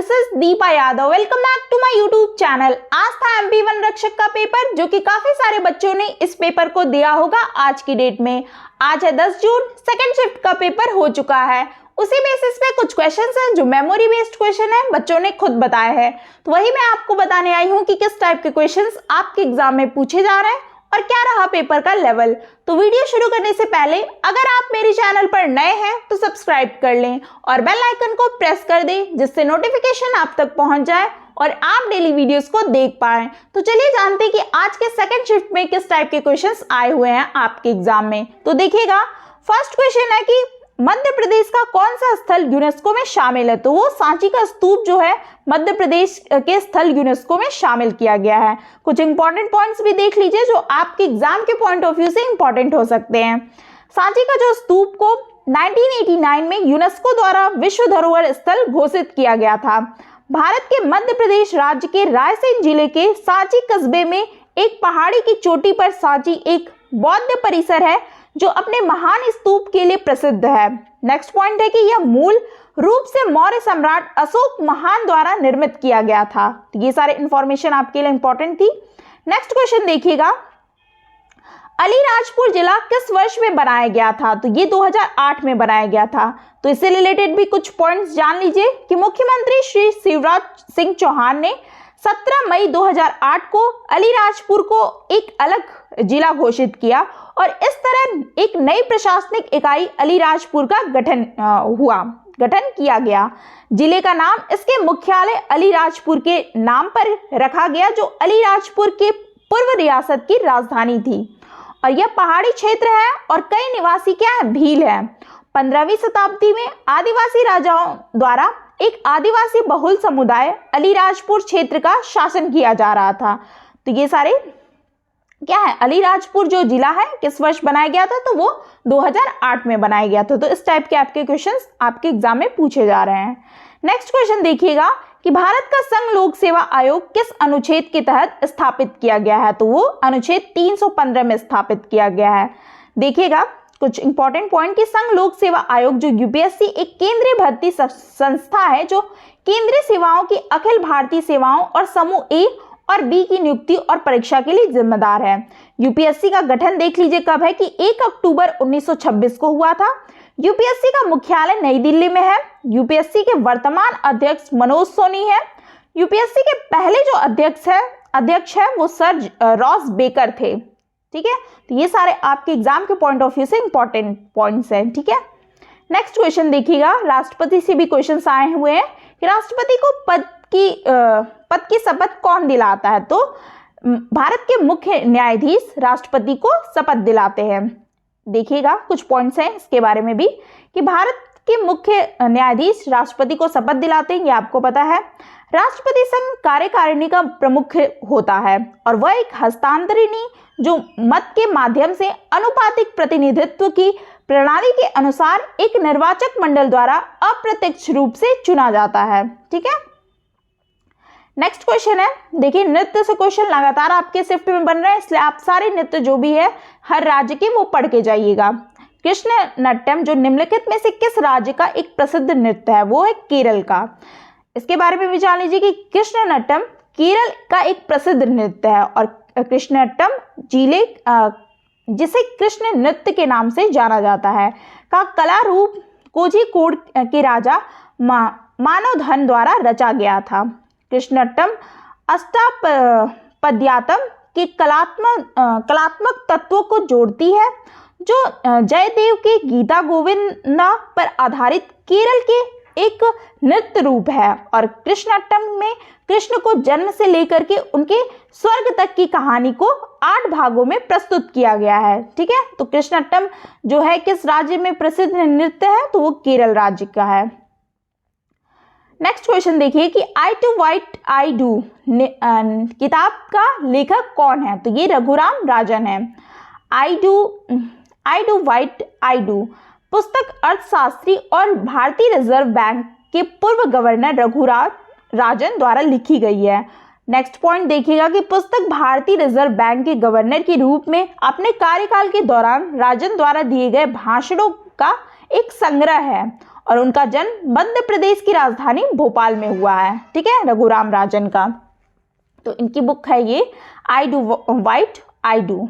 This is Deepa Yadav. Welcome back to my YouTube channel. आज था MP1 रक्षक का पेपर, जो कि काफी सारे बच्चों ने इस पेपर को दिया होगा आज की डेट में। आज है 10 जून, सेकंड शिफ्ट का पेपर हो चुका है। उसी बेसिस पे कुछ क्वेश्चंस हैं जो मेमोरी बेस्ड क्वेश्चन है, बच्चों ने खुद बताए हैं, तो वही मैं आपको बताने आई हूँ कि किस टाइप के क्वेश्चंस आपके एग्जाम में पूछे जा रहे हैं और क्या रहा पेपर का लेवल। तो वीडियो शुरू करने से पहले अगर आप मेरे चैनल पर नए हैं तो सब्सक्राइब कर लें और बेल आइकन को प्रेस कर दें, जिससे नोटिफिकेशन आप तक पहुंच जाए और आप डेली वीडियोस को देख पाएं। तो चलिए जानते हैं कि आज के सेकंड शिफ्ट में किस टाइप के क्वेश्चंस आए हुए हैं आपके एग्जाम में। तो देखिएगा, फर्स्ट क्वेश्चन है कि मध्य प्रदेश का कौन सा स्थल यूनेस्को में शामिल है। तो वो सांची का स्तूप जो है मध्य प्रदेश के स्थल यूनेस्को में शामिल किया गया है। कुछ इंपॉर्टेंट पॉइंट्स भी देख लीजिए जो आपके एग्जाम के पॉइंट ऑफ व्यू से इंपॉर्टेंट हो सकते हैं। सांची का जो स्तूप को 1989 में यूनेस्को द्वारा विश्व धरोहर स्थल घोषित किया गया था। भारत के मध्य प्रदेश राज्य के रायसेन जिले के सांची कस्बे में एक पहाड़ी की चोटी पर सांची एक बौद्ध परिसर है जो अपने महान स्तूप के लिए प्रसिद्ध है। नेक्स्ट पॉइंट है कि यह मूल रूप से मौर्य सम्राट अशोक महान द्वारा निर्मित किया गया था। तो ये सारे इंफॉर्मेशन आपके लिए इंपॉर्टेंट थी। नेक्स्ट क्वेश्चन देखिएगा, अलीराजपुर जिला किस वर्ष में बनाया गया था। तो ये 2008 में बनाया गया था। तो इससे रिलेटेड भी कुछ पॉइंट्स जान लीजिए कि मुख्यमंत्री श्री शिवराज सिंह चौहान ने 17 मई 2008 को अलीराजपुर को एक अलग जिला घोषित किया और इस तरह एक नई प्रशासनिक इकाई अलीराजपुर का गठन किया गया। जिले का नाम इसके मुख्यालय अलीराजपुर के नाम पर रखा गया, जो अलीराजपुर के पूर्व रियासत की राजधानी थी। और यह पहाड़ी क्षेत्र है और कई निवासी क्या है, भील है। 15वीं शताब्दी में आदिवासी राजाओं द्वारा एक आदिवासी बहुल समुदाय अलीराजपुर क्षेत्र का शासन किया जा रहा था। तो ये सारे क्या है, अलीराजपुर जो जिला है किस वर्ष बनाया गया था, तो वो 2008 में बनाया गया था। तो इस टाइप के आपके क्वेश्चंस आपके एग्जाम में पूछे जा रहे हैं। नेक्स्ट क्वेश्चन देखिएगा कि भारत का संघ लोक सेवा आयोग किस अनुच्छेद के तहत स्थापित किया गया है। तो वो अनुच्छेद 315 में स्थापित किया गया है। देखिएगा कुछ इंपॉर्टेंट पॉइंट कि संघ लोक सेवा आयोग जो यूपीएससी एक केंद्रीय भर्ती संस्था है जो केंद्रीय सेवाओं की अखिल भारतीय सेवाओं और समूह ए और बी की नियुक्ति और परीक्षा के लिए जिम्मेदार है। यूपीएससी का गठन देख लीजिए कब है कि 1 अक्टूबर 1926 को हुआ था। यूपीएससी का मुख्यालय नई दिल्ली में है। यूपीएससी के वर्तमान अध्यक्ष मनोज सोनी है। यूपीएससी के पहले जो अध्यक्ष है वो सर रॉस बेकर थे। ठीक है, तो ये सारे आपके एग्जाम के पॉइंट ऑफ व्यू से इंपॉर्टेंट पॉइंट्स हैं। ठीक है, नेक्स्ट क्वेश्चन देखिएगा, राष्ट्रपति से भी क्वेश्चन आए हुए हैं कि राष्ट्रपति को पद की शपथ कौन दिलाता है। तो भारत के मुख्य न्यायाधीश राष्ट्रपति को शपथ दिलाते हैं। देखिएगा कुछ पॉइंट्स हैं इसके बारे में भी कि भारत के मुख्य न्यायाधीश राष्ट्रपति को शपथ दिलाते हैं, ये आपको पता है। राष्ट्रपति संघ कार्यकारिणी का प्रमुख होता है और वह एक हस्तांतरिणी जो मत के माध्यम से अनुपातिक प्रतिनिधित्व की प्रणाली के अनुसार एक निर्वाचक मंडल द्वारा अप्रत्यक्ष रूप से चुना जाता है। ठीक है, नेक्स्ट क्वेश्चन है, देखिए नृत्य से क्वेश्चन लगातार आपके शिफ्ट में बन रहे हैं, इसलिए आप सारे नृत्य जो भी है हर राज्य के वो पढ़ के जाइएगा। कृष्ण नट्टम जो निम्नलिखित में से किस राज्य का एक प्रसिद्ध नृत्य है, वो है केरल का। इसके बारे में भी जान लीजिए कि कृष्ण नट्टम केरल का एक प्रसिद्ध नृत्य है और कृष्ण नट्टम जिले जिसे कृष्ण नृत्य के नाम से जाना जाता है का कला रूप कोझिकोड के राजा मानवधन द्वारा रचा गया था। कृष्णनट्टम अष्टापद्यातम के कलात्मक तत्वों को जोड़ती है, जो जयदेव के गीता गोविंदा पर आधारित केरल के एक नृत्य रूप है। और कृष्णनट्टम में कृष्ण को जन्म से लेकर के उनके स्वर्ग तक की कहानी को 8 भागों में प्रस्तुत किया गया है। ठीक है, तो कृष्णनट्टम जो है किस राज्य में प्रसिद्ध नृत्य है, तो वो केरल राज्य का है। नेक्स्ट क्वेश्चन देखिए कि आई टू व्हाइट आई डू किताब का लेखक कौन है। तो ये रघुराम राजन है। I do white I do पुस्तक अर्थशास्त्री और भारतीय रिजर्व बैंक के पूर्व गवर्नर रघुराम राजन द्वारा लिखी गई है। नेक्स्ट पॉइंट देखिएगा कि पुस्तक भारतीय रिजर्व बैंक के गवर्नर के रूप में अपने कार्यकाल के दौरान राजन द्वारा दिए गए भाषणों का एक संग्रह है और उनका जन्म मध्य प्रदेश की राजधानी भोपाल में हुआ है, ठीक है, रघुराम राजन का। तो इनकी बुक है ये I do white I do.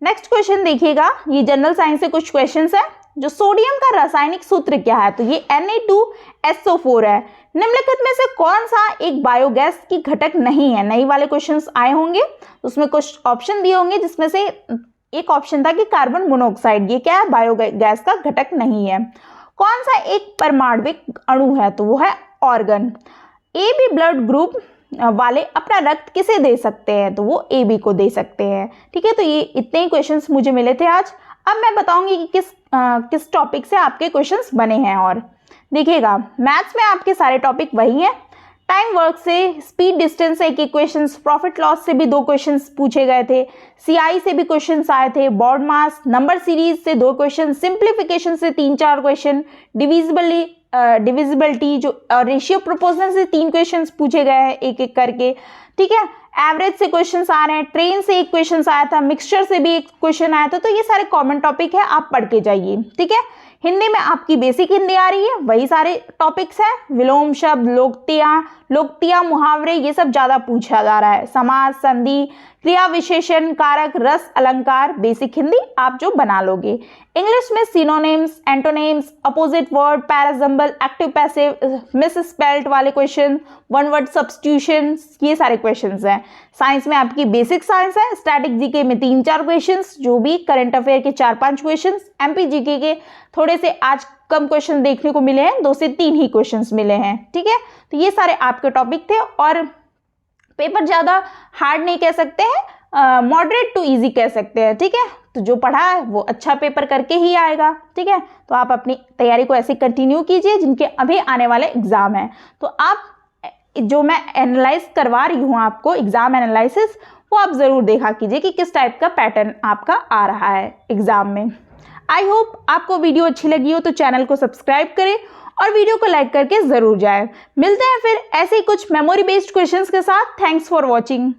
Next question देखिएगा, ये जनरल साइंस से कुछ क्वेश्चंस है। जो सोडियम का रासायनिक सूत्र क्या है? तो ये Na2SO4 है। निम्नलिखित में से कौन सा एक बायोगैस की घटक नहीं है? नई वाले क्वेश्चंस आए होंगे, उसमें कुछ ऑप्शन दिए होंगे, जिसमें से एक ऑप्शन था कि कार्बन मोनोऑक्साइड, ये क्या है? बायोगैस का घटक नहीं है। कौन सा एक परमाणविक अणु है? तो वो है ऑर्गन। AB ब्लड ग्रुप वाले अपना रक्त किसे दे सकते हैं? तो वो AB को दे सकते हैं, ठीक है। तो ये इतने ही क्वेश्चंस मुझे मिले थे आज। अब मैं बताऊंगी कि किस टॉपिक से आपके क्वेश्चंस बने हैं। और देखिएगा, मैथ्स में आपके सारे टॉपिक वही हैं। टाइम वर्क से, स्पीड डिस्टेंस से एक क्वेश्चंस, प्रॉफिट लॉस से भी 2 क्वेश्चंस पूछे गए थे, CI से भी क्वेश्चंस आए थे, बॉड मास, नंबर सीरीज से 2 क्वेश्चन, सिंप्लीफिकेशन से 3-4 क्वेश्चन, डिविजिबिलिटी जो रेशियो प्रोपोर्शनल से 3 क्वेश्चंस पूछे गए हैं एक एक करके, ठीक है। एवरेज से क्वेश्चंस आ रहे हैं, ट्रेन से एक क्वेश्चन आया था, मिक्सचर से भी एक क्वेश्चन आया था। तो ये सारे कॉमन टॉपिक है, आप पढ़ के जाइए, ठीक है। हिंदी में आपकी बेसिक हिंदी आ रही है, वही सारे टॉपिक्स हैं। विलोम शब्द, लोकतियां, मुहावरे, ये सब ज्यादा पूछा जा रहा है। समास, संधि, क्रिया विशेषण, कारक, रस, अलंकार, बेसिक हिंदी आप जो बना लोगे। इंग्लिश में synonyms, antonyms, opposite word, parajumble, active passive, miss spelt वाले क्वेश्चन, वन वर्ड सब्स्टिट्यूशन, ये सारे क्वेश्चंस हैं। साइंस में आपकी बेसिक साइंस है। स्टैटिक जीके में 3-4 क्वेश्चंस, जो भी करंट अफेयर के 4-5 क्वेश्चंस, एमपी जीके के थोड़े से आज कम क्वेश्चन देखने को मिले हैं, 2 से 3 ही क्वेश्चंस मिले हैं, ठीक है। तो ये सारे आपके टॉपिक थे, और पेपर ज़्यादा हार्ड नहीं कह सकते हैं, मॉडरेट टू इजी कह सकते हैं, ठीक है। तो जो पढ़ा है वो अच्छा पेपर करके ही आएगा, ठीक है। तो आप अपनी तैयारी को ऐसे कंटिन्यू कीजिए, जिनके अभी आने वाले एग्जाम हैं। तो आप जो मैं एनालाइज करवा रही हूँ आपको, एग्जाम एनालिसिस, वो आप ज़रूर देखा कीजिए कि किस टाइप का पैटर्न आपका आ रहा है एग्जाम में। आई होप आपको वीडियो अच्छी लगी हो तो चैनल को सब्सक्राइब करें और वीडियो को लाइक करके ज़रूर जाएं। मिलते हैं फिर ऐसे ही कुछ मेमोरी बेस्ड क्वेश्चंस के साथ। Thanks for watching.